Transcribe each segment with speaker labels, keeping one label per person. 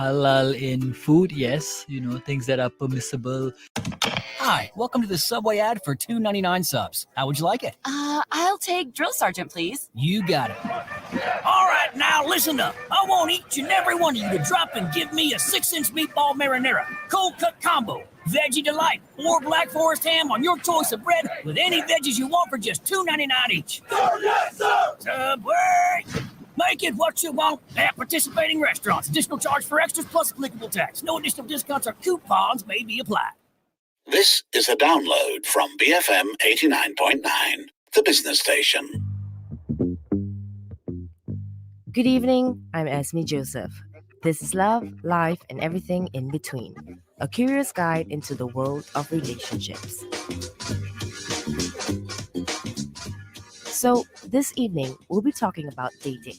Speaker 1: Halal in food, yes. Things that are permissible.
Speaker 2: Hi, welcome to the Subway ad for $2.99 subs. How would you like it?
Speaker 3: I'll take Drill Sergeant, please.
Speaker 2: You got it. All right, now listen up. I want each and every one of you to drop and give me a 6-inch meatball marinara, cold cut combo, veggie delight, or Black Forest ham on your choice of bread with any veggies you want for just $2.99 each.
Speaker 4: Sir, yes, sir!
Speaker 2: Subway! Make it what you want at participating restaurants. Additional charge for extras plus applicable tax. No additional discounts or coupons may be applied.
Speaker 5: This is a download from BFM 89.9, the business station.
Speaker 6: Good evening, I'm Esme Joseph. This is Love, Life, and Everything in Between, a curious guide into the world of relationships. So, this evening, we'll be talking about dating.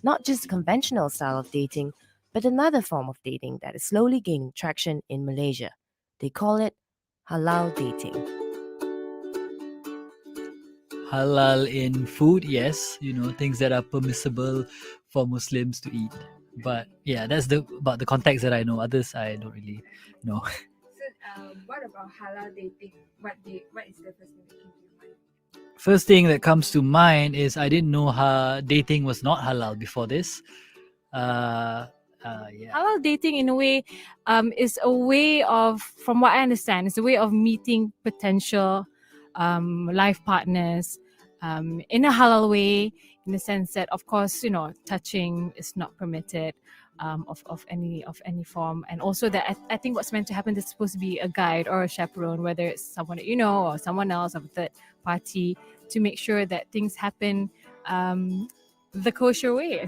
Speaker 6: Not just the conventional style of dating, but another form of dating that is slowly gaining traction in Malaysia. They call it halal dating.
Speaker 1: Halal in food, yes. Things that are permissible for Muslims to eat. But yeah, that's about the context that I know. Others I don't really know.
Speaker 7: So, what about halal dating? What is the first thing that came to your mind?
Speaker 1: First thing that comes to mind is I didn't know dating was not halal before this. Yeah.
Speaker 7: Halal dating, in a way, is a way of, from what I understand, is a way of meeting potential life partners in a halal way, in the sense that, of course, touching is not permitted of any form, and also that I think what's meant to happen is supposed to be a guide or a chaperone, whether it's someone that you know or someone else of a third party, to make sure that things happen the kosher way.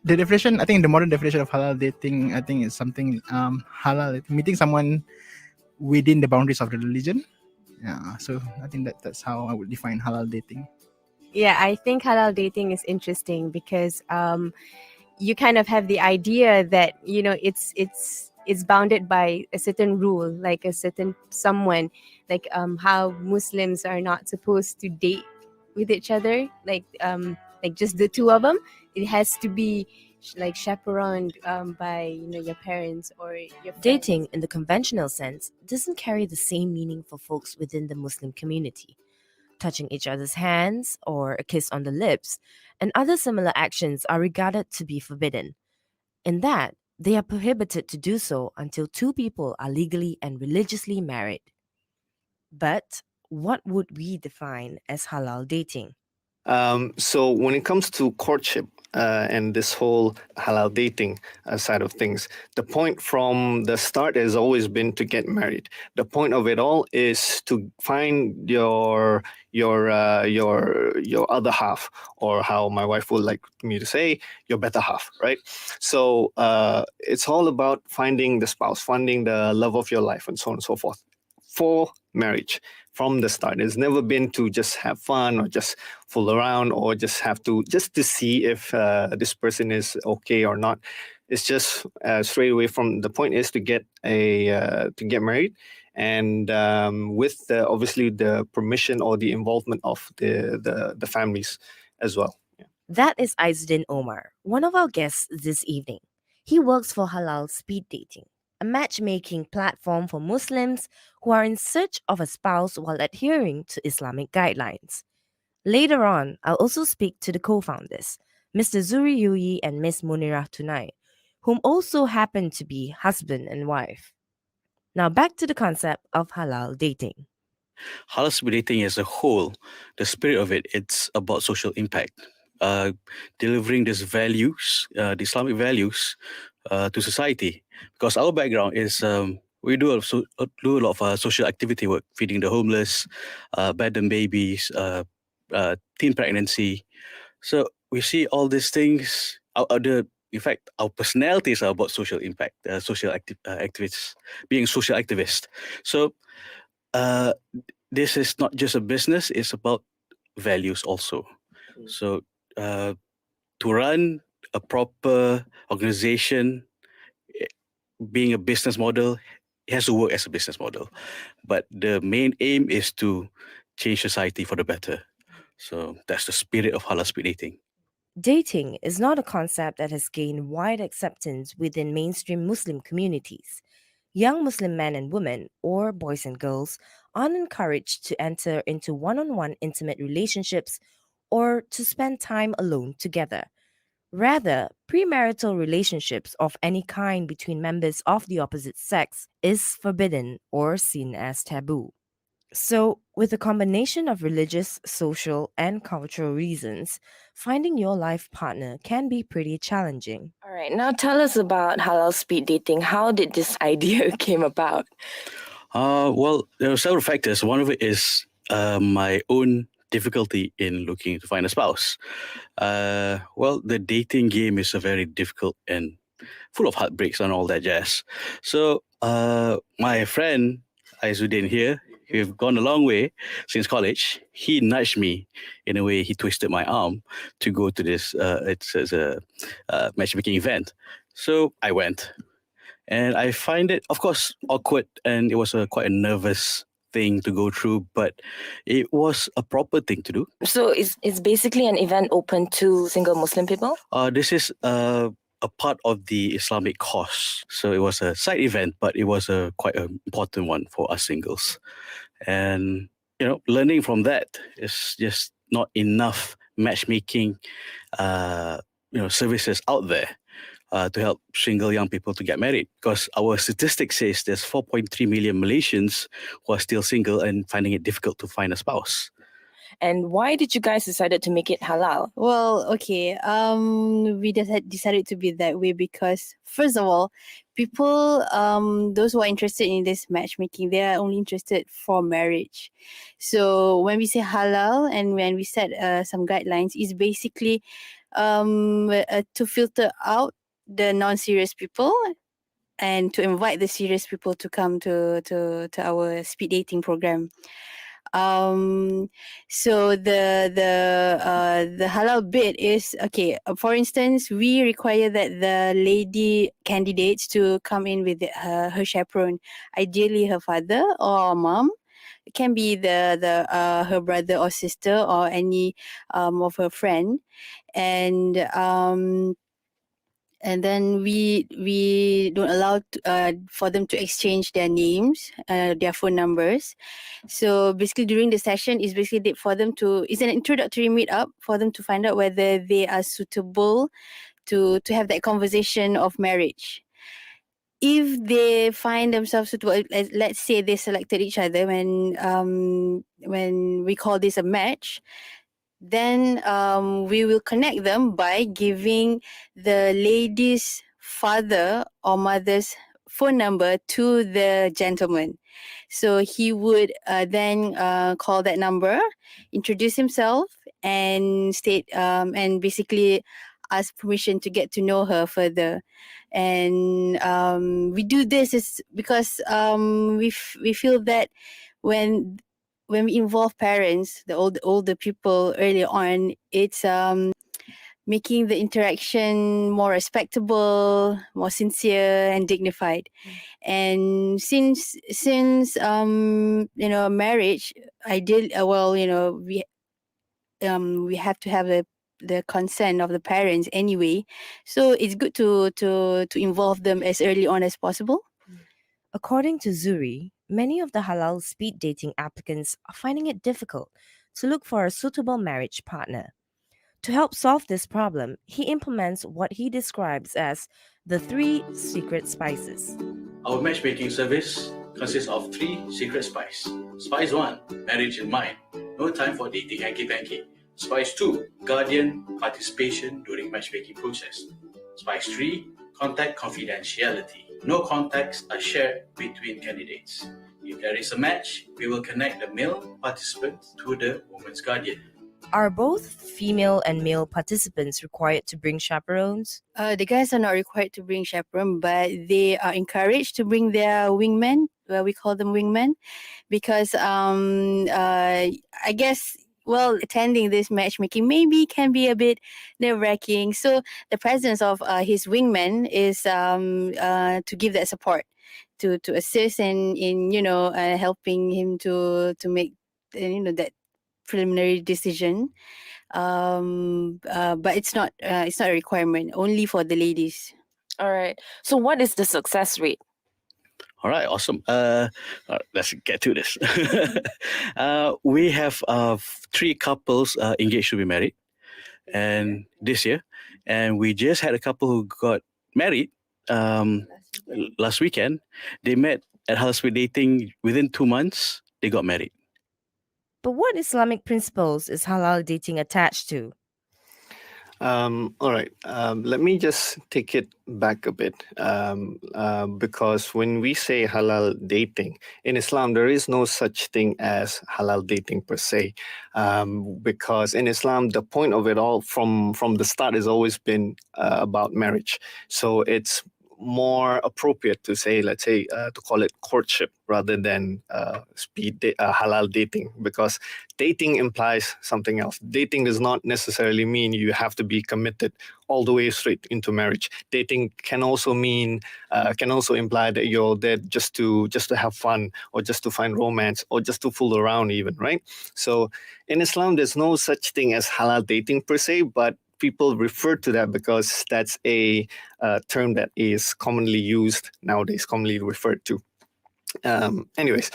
Speaker 8: The definition, I think the modern definition of halal dating, I think is something halal, meeting someone within the boundaries of the religion. Yeah, so I think that's how I would define halal dating.
Speaker 9: Yeah, I think halal dating is interesting because you kind of have the idea that it's bounded by a certain rule, like a certain someone, like how Muslims are not supposed to date with each other, like just the two of them. It has to be like chaperoned by your parents or your friends.
Speaker 6: Dating in the conventional sense doesn't carry the same meaning for folks within the Muslim community. Touching each other's hands or a kiss on the lips and other similar actions are regarded to be forbidden. In that, they are prohibited to do so until two people are legally and religiously married. But what would we define as halal dating?
Speaker 10: So when it comes to courtship and this whole halal dating side of things, the point from the start has always been to get married. The point of it all is to find your other half, or how my wife would like me to say, your better half, right? So it's all about finding the spouse, finding the love of your life, and so on and so forth for marriage. From the start, it's never been to just have fun or just fool around or just to see if this person is okay or not. It's just straight away from the point is to get married, and with obviously the permission or the involvement of the families as well. Yeah.
Speaker 6: That is Izzuddin Omar, one of our guests this evening. He works for Halal Speed Dating, a matchmaking platform for Muslims who are in search of a spouse while adhering to Islamic guidelines. Later on, I'll also speak to the co-founders, Mr. Zuhri and Ms. Munirah Tunai, whom also happen to be husband and wife. Now back to the concept of halal dating.
Speaker 11: Halal speed dating as a whole, the spirit of it's about social impact, delivering these values, the Islamic values, to society. Because our background is we do a lot of social activity work, feeding the homeless, abandoned babies, teen pregnancy. So we see all these things. In fact, our personalities are about social impact, social activists, being social activists. So this is not just a business; it's about values also. So to run a proper organization, being a business model, it has to work as a business model. But the main aim is to change society for the better. So that's the spirit of halal speed dating.
Speaker 6: Dating is not a concept that has gained wide acceptance within mainstream Muslim communities. Young Muslim men and women, or boys and girls, aren't encouraged to enter into one on one intimate relationships or to spend time alone together. Rather, premarital relationships of any kind between members of the opposite sex is forbidden or seen as taboo. So, with a combination of religious, social, and cultural reasons, finding your life partner can be pretty challenging.
Speaker 4: All right, now tell us about halal speed dating. How did this idea came about?
Speaker 11: Well, there are several factors. One of it is my own difficulty in looking to find a spouse. Well, the dating game is a very difficult and full of heartbreaks and all that jazz. So, my friend Aizuddin here, we've gone a long way since college. He nudged me in a way. He twisted my arm to go to this. It's a matchmaking event. So I went. And I find it, of course, awkward, and it was quite a nervous thing to go through, but it was a proper thing to do.
Speaker 4: So it's basically an event open to single Muslim people?
Speaker 11: This is a part of the Islamic course. So it was a side event, but it was quite an important one for us singles. And, learning from that is just not enough matchmaking, services out there. To help single young people to get married, because our statistics says there's 4.3 million Malaysians who are still single and finding it difficult to find a spouse.
Speaker 4: And why did you guys decided to make it halal?
Speaker 12: Well, okay. We decided to be that way because, first of all, people, those who are interested in this matchmaking, they are only interested for marriage. So when we say halal and when we set some guidelines, it's basically to filter out the non-serious people and to invite the serious people to come to our speed dating program. So the halal bit is okay. For instance, we require that the lady candidates to come in with her chaperone, ideally her father or mom. It can be the her brother or sister or any of her friend, and then we don't allow for them to exchange their names, their phone numbers. So basically during the session is basically for them it's an introductory meetup for them to find out whether they are suitable to have that conversation of marriage. If they find themselves suitable, let's say they selected each other when we call this a match, then we will connect them by giving the lady's father or mother's phone number to the gentleman. So he would then call that number, introduce himself, and state and basically ask permission to get to know her further. And we do this is because we feel that when we involve parents, the older people early on, it's making the interaction more respectable, more sincere, and dignified. And since marriage, we have to have the consent of the parents anyway. So it's good to involve them as early on as possible.
Speaker 6: According to Zuhri, many of the halal speed dating applicants are finding it difficult to look for a suitable marriage partner. To help solve this problem, he implements what he describes as the 3 secret spices.
Speaker 11: Our matchmaking service consists of 3 secret spices. Spice 1, marriage in mind. No time for dating hanky-panky. Spice 2, guardian participation during matchmaking process. Spice 3, contact confidentiality. No contacts are shared between candidates. If there is a match, we will connect the male participant to the woman's guardian.
Speaker 6: Are both female and male participants required to bring chaperones?
Speaker 12: The guys are not required to bring chaperone, but they are encouraged to bring their wingmen. Well, we call them wingmen, because I guess, attending this matchmaking maybe can be a bit nerve-wracking. So the presence of his wingman is to give that support, to assist in helping him to make that preliminary decision. but it's not a requirement, only for the ladies.
Speaker 4: All right. So what is the success rate?
Speaker 11: All right, awesome. Let's get to this. We have 3 couples engaged to be married, and this year, and we just had a couple who got married last weekend. They met at halal speed dating. Within 2 months, they got married.
Speaker 6: But what Islamic principles is halal dating attached to?
Speaker 10: All right. Let me just take it back a bit, because when we say halal dating in Islam, there is no such thing as halal dating per se, because in Islam, the point of it all from the start has always been about marriage. So it's more appropriate to say, let's say, to call it courtship rather than halal dating, because dating implies something else. Dating does not necessarily mean you have to be committed all the way straight into marriage. Dating can also mean, can also imply that you're there just to have fun, or just to find romance, or just to fool around even, right? So in Islam, there's no such thing as halal dating per se, but people refer to that because that's a term that is commonly used nowadays, commonly referred to. Anyways,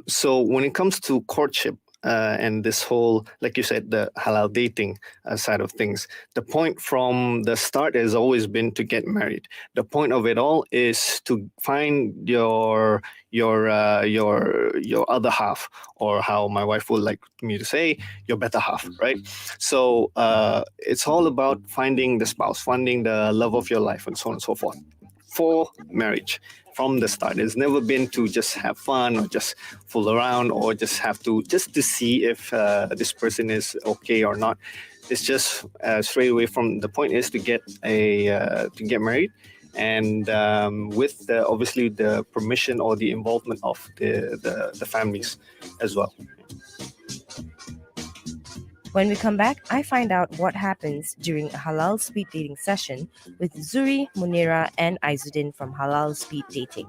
Speaker 10: so when it comes to courtship and this whole, like you said, the halal dating side of things, the point from the start has always been to get married. The point of it all is to find your other half, or how my wife would like me to say, your better half, right? So it's all about finding the spouse, finding the love of your life, and so on and so forth, for marriage from the start. It's never been to just have fun, or just fool around, or just to see if this person is okay or not. It's just straight away from the point is to get married, and with obviously the permission or the involvement of the families as well.
Speaker 6: When we come back, I find out what happens during a halal speed dating session with Zuhri, Munira, and Aizuddin from Halal Speed Dating.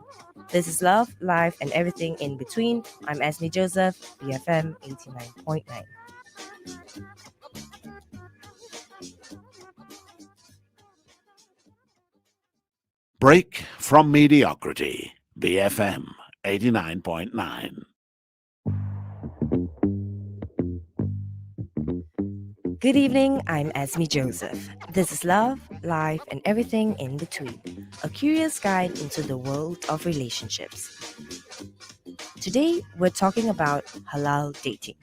Speaker 6: This is Love, Life, and Everything in Between. I'm Esme Joseph, BFM 89.9.
Speaker 5: Break from mediocrity. BFM 89.9.
Speaker 6: Good evening, I'm Esme Joseph. This is Love, Life, and Everything in Between, a curious guide into the world of relationships. Today, we're talking about halal dating.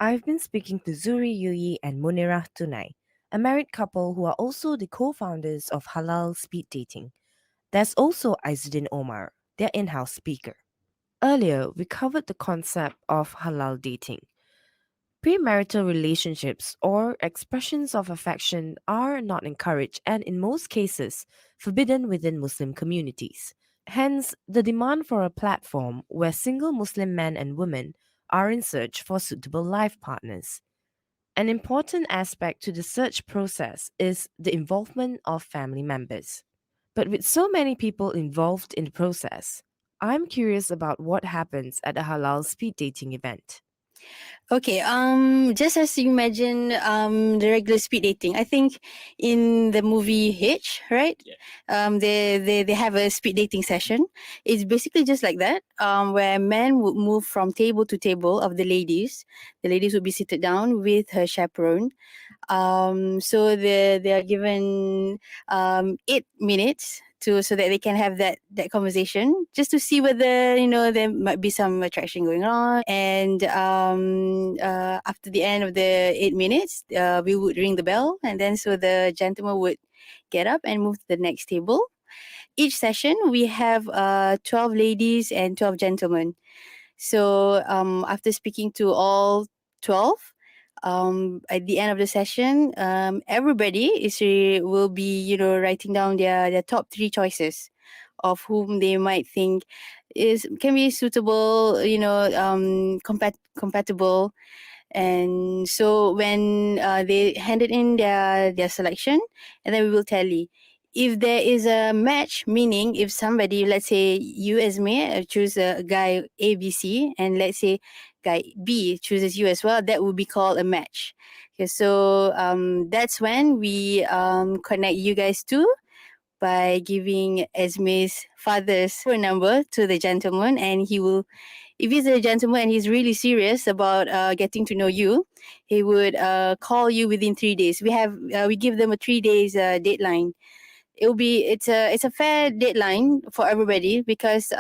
Speaker 6: I've been speaking to Zuhri Yuyi and Munira Tunai, a married couple who are also the co-founders of Halal Speed Dating. There's also Aizuddin Omar, their in-house speaker. Earlier, we covered the concept of halal dating. Premarital relationships or expressions of affection are not encouraged and, in most cases, forbidden within Muslim communities. Hence, the demand for a platform where single Muslim men and women are in search for suitable life partners. An important aspect to the search process is the involvement of family members. But with so many people involved in the process, I'm curious about what happens at a halal speed dating event.
Speaker 12: Okay, just as you imagine the regular speed dating, I think in the movie Hitch, right? Yeah. They have a speed dating session. It's basically just like that, where men would move from table to table of the ladies. The ladies would be seated down with her chaperone. So they are given 8 minutes so that they can have that conversation, just to see whether there might be some attraction going on. And after the end of the 8 minutes, we would ring the bell, and then so the gentleman would get up and move to the next table. Each session we have 12 ladies and 12 gentlemen. So after speaking to all 12, at the end of the session, everybody will be writing down their top 3 choices of whom they might think can be suitable, compatible. And so when they handed in their selection, and then we will tally. If there is a match, meaning if somebody, let's say you as me, choose a guy ABC, and let's say guy B chooses you as well, that would be called a match. Okay, so that's when we connect you guys two by giving Esme's father's phone number to the gentleman, and he will, if he's a gentleman and he's really serious about getting to know you, he would call you within 3 days. We give them a 3 days deadline. It's a fair deadline for everybody because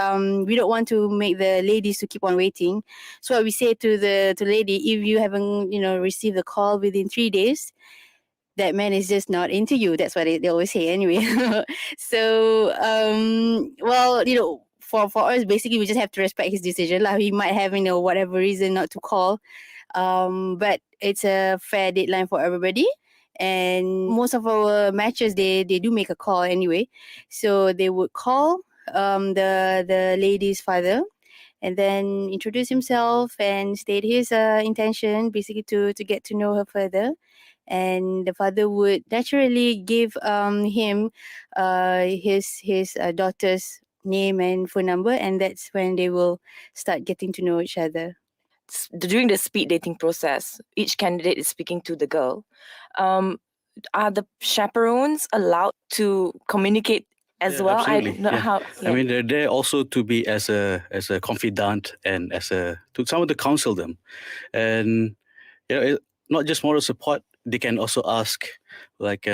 Speaker 12: we don't want to make the ladies to keep on waiting. So what we say to the lady, if you haven't received the call within 3 days, that man is just not into you. That's what they always say anyway. So well, for us, basically we just have to respect his decision. Like, he might have whatever reason not to call, but it's a fair deadline for everybody. And most of our matches, they do make a call anyway. So they would call the lady's father and then introduce himself and state his intention, basically to get to know her further. And the father would naturally give him his daughter's name and phone number, and that's when they will start getting to know each other.
Speaker 4: During the speed dating process, each candidate is speaking to the girl. Are the chaperones allowed to communicate as well?
Speaker 11: Absolutely.
Speaker 4: I don't know
Speaker 11: yeah.
Speaker 4: how.
Speaker 11: I mean, they're there also to be as a confidant and to someone to counsel them, and not just moral support. They can also ask, like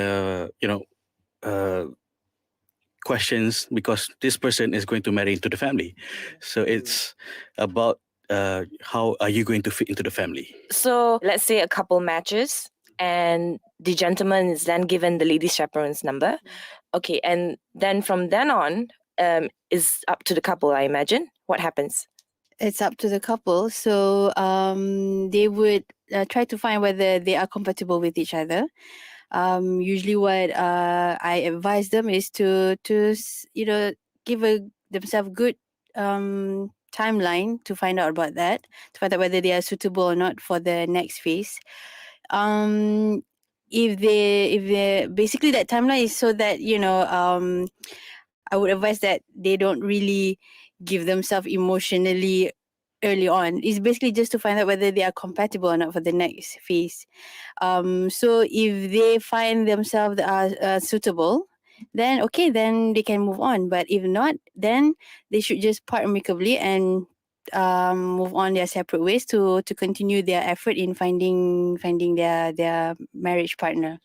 Speaker 11: questions, because this person is going to marry into the family. So it's about how are you going to fit into the family.
Speaker 4: So let's say a couple matches and the gentleman is then given the lady chaperone's number. Okay, and then from then on, is up to the couple, I imagine. What happens?
Speaker 12: It's up to the couple. So they would try to find whether they are compatible with each other. Usually what I advise them is to give themselves good timeline to find out about that, to find out whether they are suitable or not for the next phase. If they basically, that timeline is so that I would advise that they don't really give themselves emotionally early on. It's basically just to find out whether they are compatible or not for the next phase. So if they find themselves are suitable, then okay, then they can move on. But if not, then they should just part amicably and move on their separate ways to continue their effort in finding their marriage partner.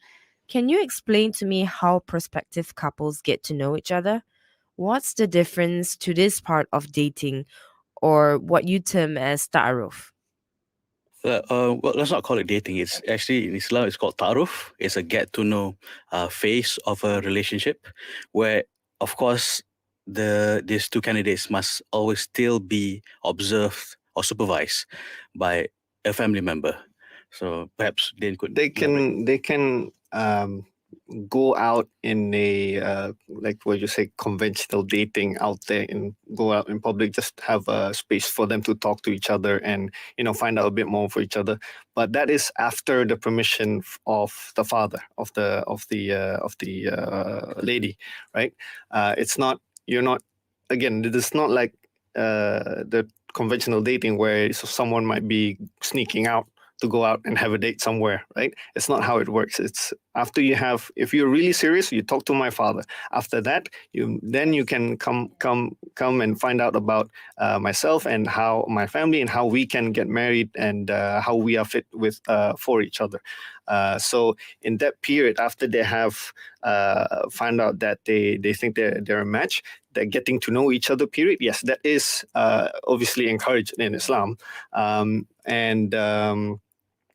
Speaker 6: Can you explain to me how prospective couples get to know each other? What's the difference to this part of dating, or what you term as ta'aruf?
Speaker 11: Well, let's not call it dating. It's actually, in Islam, it's called ta'aruf. It's a get to know phase of a relationship, where, of course, these two candidates must always still be observed or supervised by a family member. So perhaps Dane could.
Speaker 10: They can go out in a like what you say, conventional dating out there, and go out in public, just have a space for them to talk to each other and find out a bit more for each other. But that is after the permission of the father of the lady, right? It's not, you're not, again, it is not like the conventional dating where someone might be sneaking out to go out and have a date somewhere, right? It's not how it works. It's after if you're really serious, you talk to my father. After that, you can come and find out about myself and how my family and how we can get married and how we are fit with for each other. So in that period, after they have found out that they think they're a match, the getting to know each other period, yes, that is obviously encouraged in Islam, and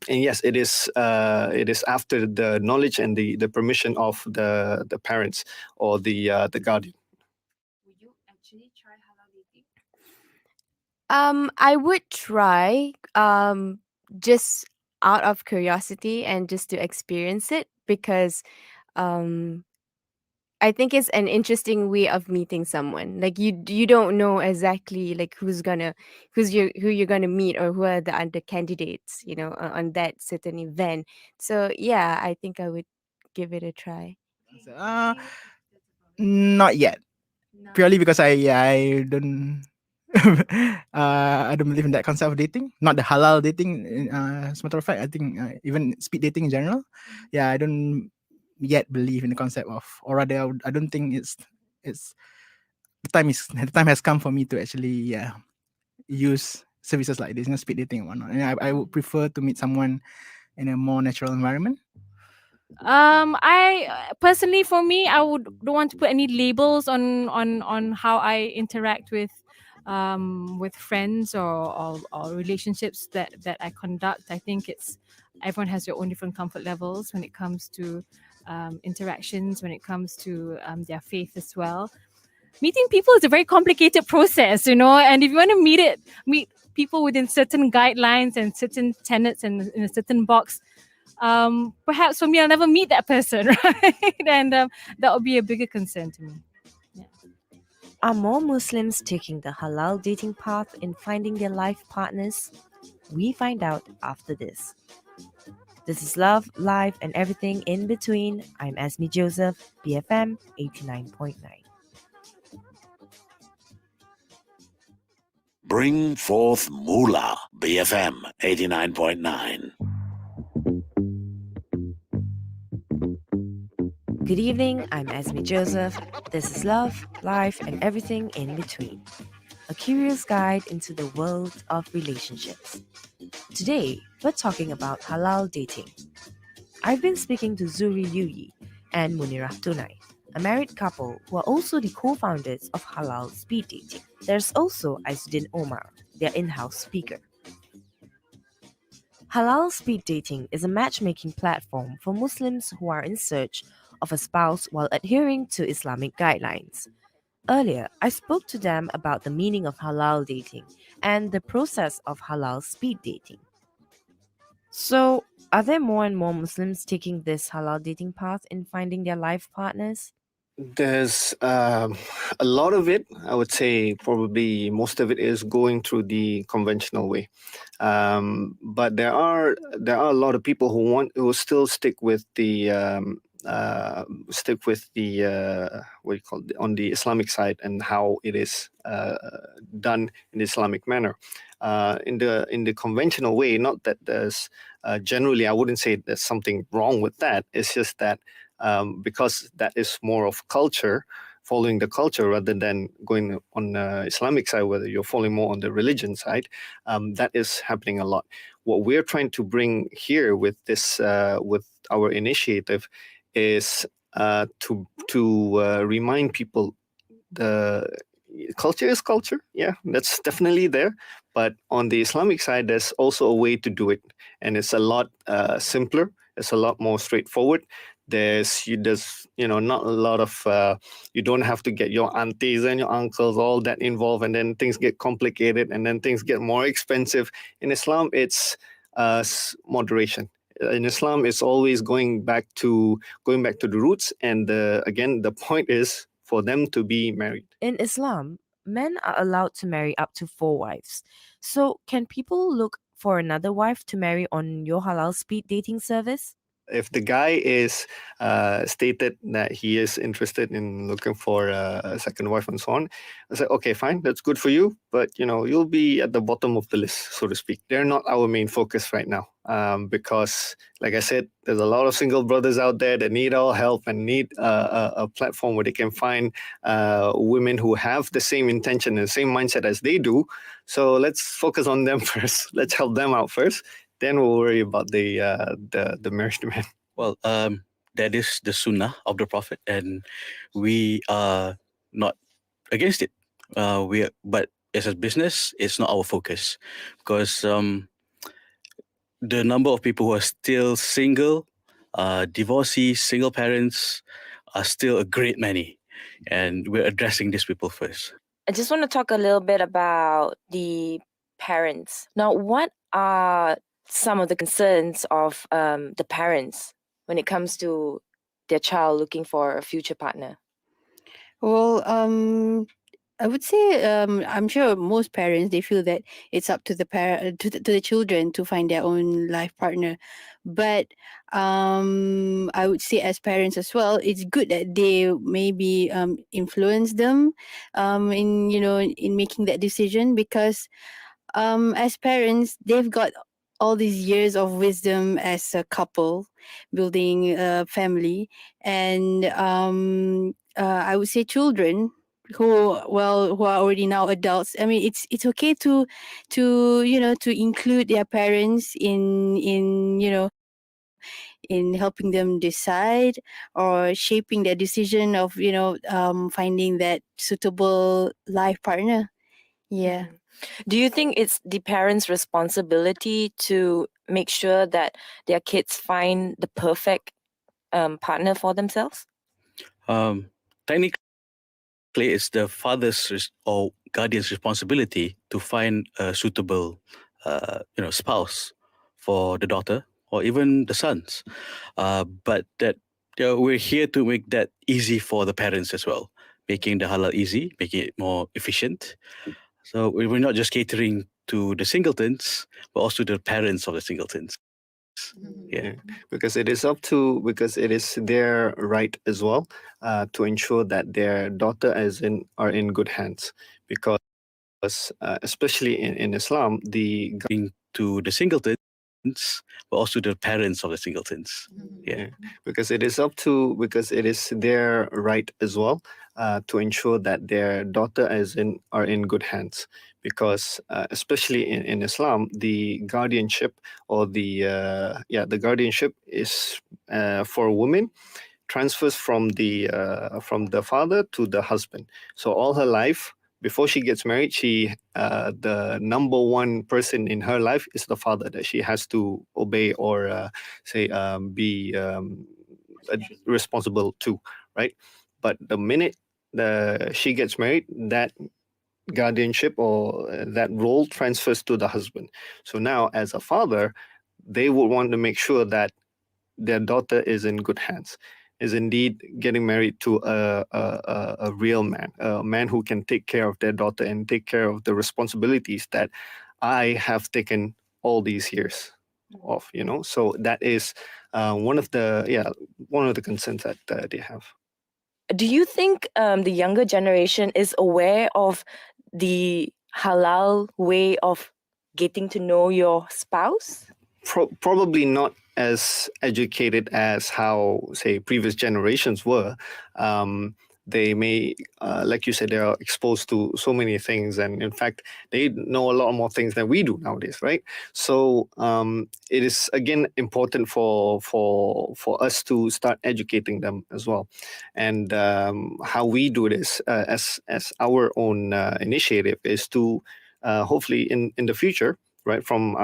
Speaker 10: yes, it is after the knowledge and the permission of the parents or the guardian.
Speaker 9: Would you actually try halal dating? I would try just out of curiosity and just to experience it, because I think it's an interesting way of meeting someone. Like, you don't know exactly like who you're gonna meet, or who are the other candidates, on that certain event. So yeah, I think I would give it a try.
Speaker 8: Not yet. Purely because I don't I don't believe in that concept of dating, not the halal dating. As a matter of fact, I think even speed dating in general, yeah, I don't yet believe in the concept of, or rather, I don't think it's the time has come for me to actually use services like this, speed dating and whatnot. And I would prefer to meet someone in a more natural environment.
Speaker 7: I personally, for me, I don't want to put any labels on how I interact with friends or relationships that I conduct. I think everyone has their own different comfort levels when it comes to interactions, when it comes to their faith as well. Meeting people is a very complicated process, and if you want to meet people within certain guidelines and certain tenets and in a certain box, perhaps for me, I'll never meet that person, right? And that would be a bigger concern to me.
Speaker 6: Are more Muslims taking the halal dating path in finding their life partners? We find out after this. This is Love, Life, and Everything in Between. I'm Asmi Joseph, BFM 89.9.
Speaker 5: Bring forth Moolah, BFM 89.9.
Speaker 6: Good evening, I'm Asmi Joseph. This is Love, Life, and Everything in Between, a curious guide into the world of relationships. Today, we're talking about halal dating. I've been speaking to Zuhri and Munirah Tunai, a married couple who are also the co-founders of Halal Speed Dating. There's also Aizudin Omar, their in-house speaker. Halal Speed Dating is a matchmaking platform for Muslims who are in search of a spouse while adhering to Islamic guidelines. Earlier, I spoke to them about the meaning of halal dating and the process of halal speed dating. So, are there more and more Muslims taking this halal dating path in finding their life partners?
Speaker 10: There's a lot of it. I would say probably most of it is going through the conventional way, but there are a lot of people who still stick with the what do you call it, on the Islamic side and how it is done in the Islamic manner. In the conventional way, not that there's generally, I wouldn't say there's something wrong with that. It's just that because that is more of culture, following the culture rather than going on the Islamic side, whether you're following more on the religion side, that is happening a lot. What we're trying to bring here with this, with our initiative, is to remind people the culture is culture. Yeah, that's definitely there. But on the Islamic side, there's also a way to do it, and it's a lot simpler. It's a lot more straightforward. There's not a lot of you don't have to get your aunties and your uncles all that involved, and then things get complicated, and then things get more expensive. In Islam, it's moderation. In Islam, it's always going back to the roots, and again, the point is for them to be married.
Speaker 6: In Islam, men are allowed to marry up to 4 wives. So, can people look for another wife to marry on your halal speed dating service?
Speaker 10: If the guy is stated that he is interested in looking for a second wife and so on, I say, okay, fine, that's good for you, but you'll be at the bottom of the list, so to speak. They're not our main focus right now, because, like I said, there's a lot of single brothers out there that need our help and need a platform where they can find women who have the same intention and the same mindset as they do. So let's focus on them first. Let's help them out first. Then we'll worry about the marriage demand.
Speaker 11: Well, that is the sunnah of the Prophet, and we are not against it. But as a business, it's not our focus, because the number of people who are still single, divorcees, single parents, are still a great many, and we're addressing these people first.
Speaker 4: I just want to talk a little bit about the parents. Now, what are some of the concerns of the parents when it comes to their child looking for a future partner?
Speaker 12: Well, I would say I'm sure most parents they feel that it's up to the to the children to find their own life partner, but I would say as parents as well, it's good that they maybe influence them in in making that decision, because as parents they've got all these years of wisdom as a couple building a family, and I would say children who are already now adults. I mean, it's okay to include their parents in helping them decide or shaping their decision of finding that suitable life partner. Yeah.
Speaker 4: Do you think it's the parents' responsibility to make sure that their kids find the perfect partner for themselves?
Speaker 11: Technically, it's the father's or guardian's responsibility to find a suitable, spouse for the daughter or even the sons. But that we're here to make that easy for the parents as well, making the halal easy, making it more efficient. So we're not just catering to the singletons, but also the parents of the singletons.
Speaker 10: Yeah, because it is their right as well to ensure that their daughter are in good hands, because especially in Islam, the
Speaker 11: to the singletons, but also the parents of the singletons.
Speaker 10: Yeah, because it is their right as well to ensure that their daughter are in good hands, because especially in Islam, the guardianship or the guardianship is for a woman transfers from the father to the husband. So all her life, before she gets married, the number one person in her life is the father that she has to obey or be responsible to, right? But the minute she gets married, that guardianship or that role transfers to the husband. So now, as a father, they would want to make sure that their daughter is in good hands, is indeed getting married to a real man, a man who can take care of their daughter and take care of the responsibilities that I have taken all these years of. So that is one of the concerns that they have.
Speaker 4: Do you think the younger generation is aware of the halal way of getting to know your spouse?
Speaker 10: Probably not as educated as how, say, previous generations were. They may, like you said, they are exposed to so many things, and in fact, they know a lot more things than we do nowadays, right? So it is again important for us to start educating them as well, and how we do this as our own initiative is to hopefully in the future, right, from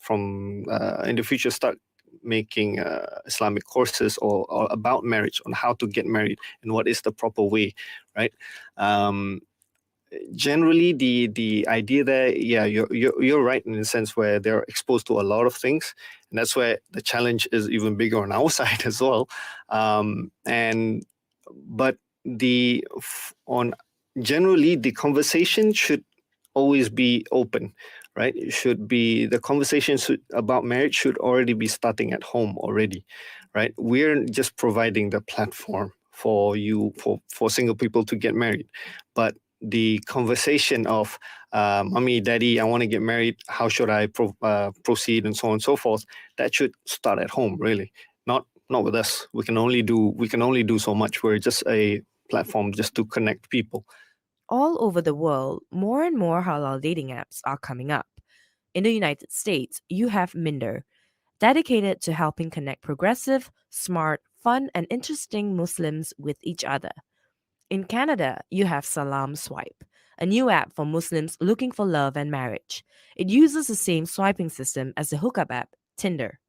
Speaker 10: in the future start making Islamic courses or about marriage, on how to get married and what is the proper way, right? Generally, the idea there, yeah, you're right in the sense where they're exposed to a lot of things, and that's where the challenge is even bigger on our side as well. But generally the conversation should always be open, right? It should be the conversations about marriage should already be starting at home already, right? We're just providing the platform for single people to get married, but the conversation of mommy, daddy, I want to get married, how should I proceed, and so on and so forth, that should start at home, really, not with us. We can only do so much. We're just a platform just to connect people.
Speaker 6: All over the world, more and more halal dating apps are coming up. In the United States, you have Minder, dedicated to helping connect progressive, smart, fun, and interesting Muslims with each other. In Canada, you have Salam Swipe, a new app for Muslims looking for love and marriage. It uses the same swiping system as the hookup app, Tinder.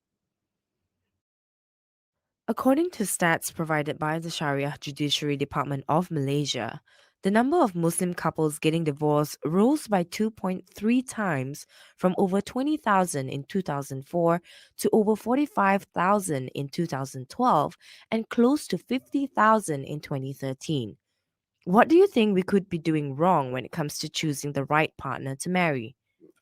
Speaker 6: According to stats provided by the Sharia Judiciary Department of Malaysia, the number of Muslim couples getting divorced rose by 2.3 times, from over 20,000 in 2004 to over 45,000 in 2012 and close to 50,000 in 2013. What do you think we could be doing wrong when it comes to choosing the right partner to marry?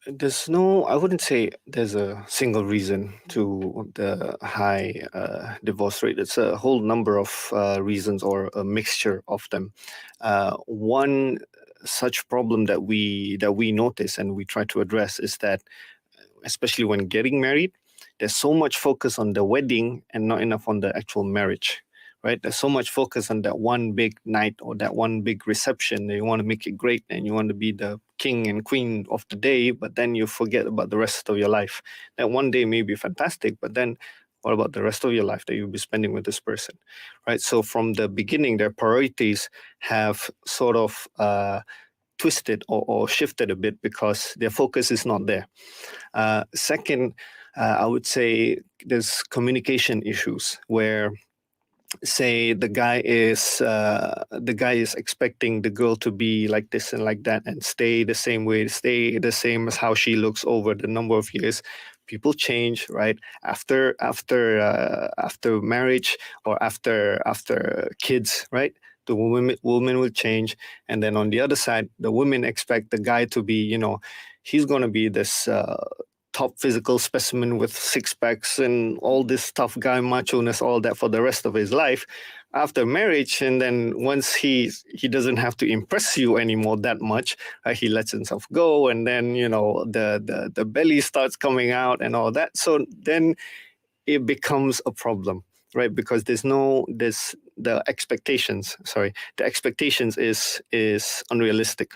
Speaker 10: I wouldn't say there's a single reason to the high divorce rate. It's a whole number of reasons or a mixture of them. One such problem that we notice and we try to address is that, especially when getting married, there's so much focus on the wedding and not enough on the actual marriage. Right? There's so much focus on that one big night or that one big reception. You want to make it great and you want to be the king and queen of the day, but then you forget about the rest of your life. That one day may be fantastic, but then what about the rest of your life that you'll be spending with this person? Right? So from the beginning, their priorities have sort of twisted or shifted a bit because their focus is not there. Second, I would say there's communication issues where, say, the guy is expecting the girl to be like this and like that and stay the same way, stay the same as how she looks over the number of years. People change, right? After marriage or after kids, right? The woman will change, and then on the other side, the women expect the guy to be, he's going to be this top physical specimen with six packs and all this tough guy macho-ness, all that for the rest of his life after marriage. And then once he doesn't have to impress you anymore that much, he lets himself go, and then the belly starts coming out and all that. So then it becomes a problem, right? Because the expectations is unrealistic.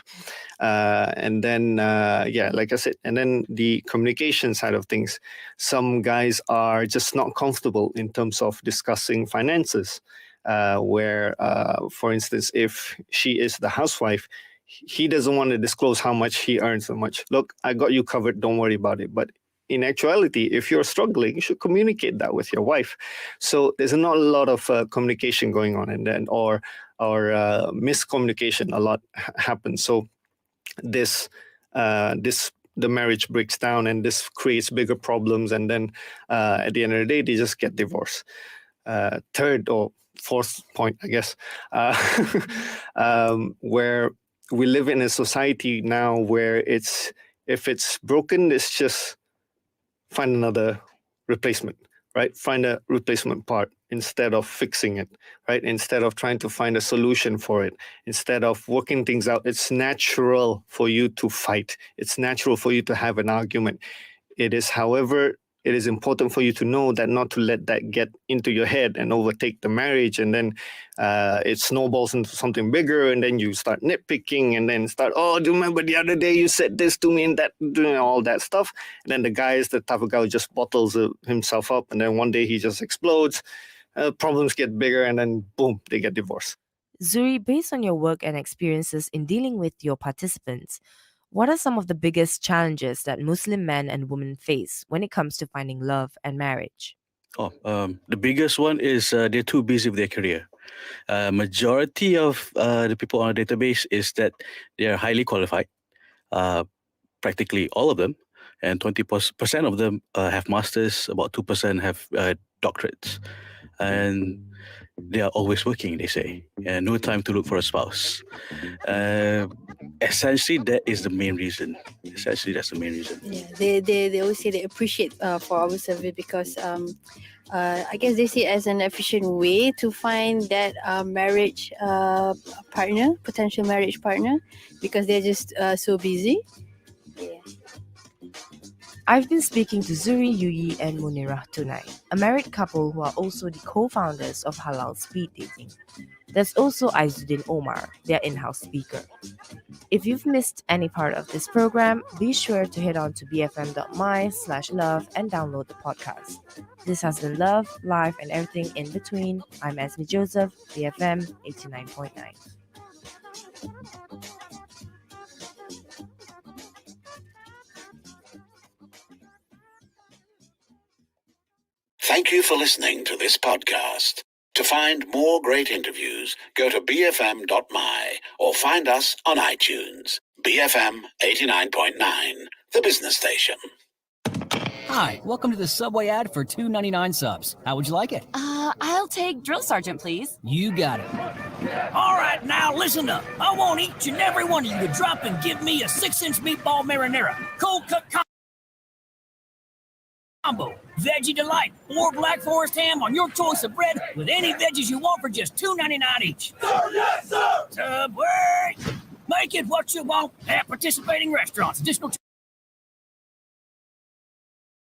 Speaker 10: And then, like I said, and then the communication side of things, some guys are just not comfortable in terms of discussing finances, where, for instance, if she is the housewife, he doesn't want to disclose how much he earns so much. Look, I got you covered, don't worry about it. But in actuality, if you're struggling, you should communicate that with your wife. So there's not a lot of communication going on, and then or miscommunication a lot happens. So the marriage breaks down, and this creates bigger problems. And then at the end of the day, they just get divorced. Third or fourth point, I guess, where we live in a society now where if it's broken, it's just find another replacement, right? Find a replacement part instead of fixing it, right? Instead of trying to find a solution for it, instead of working things out. It's natural for you to fight. It's natural for you to have an argument. However, it is important for you to know that not to let that get into your head and overtake the marriage, and then it snowballs into something bigger, and then you start nitpicking, and then do you remember the other day you said this to me and that, all that stuff. And then the guy is the type of guy who just bottles himself up, and then one day he just explodes. Problems get bigger, and then boom, they get divorced.
Speaker 6: Zuhri, based on your work and experiences in dealing with your participants, what are some of the biggest challenges that Muslim men and women face when it comes to finding love and marriage?
Speaker 11: The biggest one is they're too busy with their career. Majority of the people on our database is that they are highly qualified, practically all of them, and 20% of them have masters, about 2% have doctorates, and they are always working, they say, and no time to look for a spouse. Essentially, that is the main reason. That's the main reason.
Speaker 12: Yeah, they always say they appreciate for our survey because I guess they see it as an efficient way to find that marriage partner, potential marriage partner, because they're just so busy. Yeah.
Speaker 6: I've been speaking to Zuhri, Yuyi, and Munirah tonight, a married couple who are also the co-founders of Halal Speed Dating. There's also Izzuddin Omar, their in-house speaker. If you've missed any part of this program, be sure to head on to bfm.my/love and download the podcast. This has been Love, Life, and everything in between. I'm Esme Joseph, BFM 89.9.
Speaker 5: Thank you for listening to this podcast. To find more great interviews, go to bfm.my or find us on iTunes. BFM 89.9, the business station.
Speaker 2: Hi, welcome to the Subway ad for $2.99 subs. How would you like it?
Speaker 3: I'll take drill sergeant, please.
Speaker 2: You got it. All right, now listen up. I want each and every one of you to drop and give me a 6-inch meatball marinara, cold cut combo, veggie delight, or black forest ham on your choice of bread with any veggies you want for just $2.99 each. Sir, yes, sir. Subway. Make it what you want at participating restaurants. Additional